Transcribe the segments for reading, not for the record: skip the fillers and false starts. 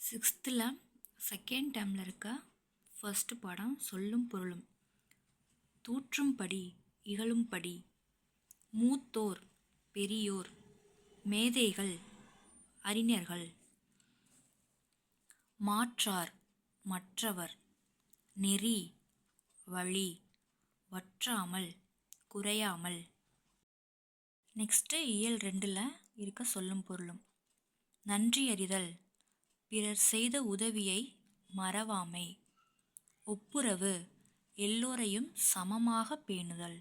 சிக்ஸ்த்தில் second டேர்மில் இருக்க first பாடம் சொல்லும் பொருளும். தூற்றும்படி இகழும்படி, மூத்தோர் பெரியோர், மேதைகள் அறிஞர்கள், மாற்றார் மற்றவர், நெறி வழி, வற்றாமல் குறையாமல். நெக்ஸ்ட்டு இயல் 2ல் இருக்க சொல்லும் பொருளும். நன்றி அறிதல், பிறர் செய்த உதவியை மறவாமை, ஒப்புரவு, எல்லோரையும் சமமாக பேணுதல்,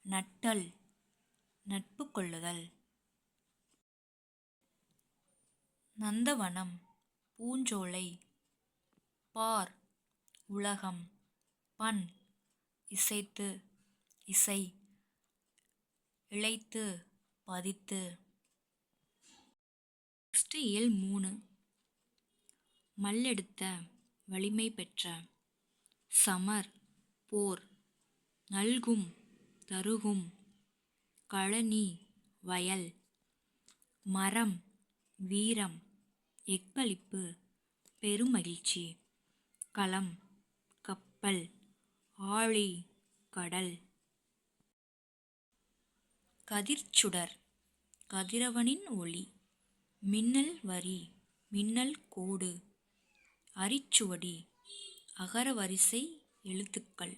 நட்டல், நட்பு கொள்ளுதல். நந்தவனம் பூஞ்சோலை, பார் உலகம், பண் இசைத்து இசை, இளைத்து பதித்து. நெக்ஸ்ட் இயல் 3. மல்லெடுத்த வலிமை பெற்ற, சமர் போர், நல்கும் தருகும், கழனி வயல், மரம் வீரம், எக்களிப்பு பெருமகிழ்ச்சி, களம் கப்பல், ஆழி கடல். கதிர்ச்சுடர் கதிரவனின் ஒளி, மின்னல் வரி மின்னல் கோடு, அரிச்சுவடி அகரவரிசை எழுத்துக்கள்.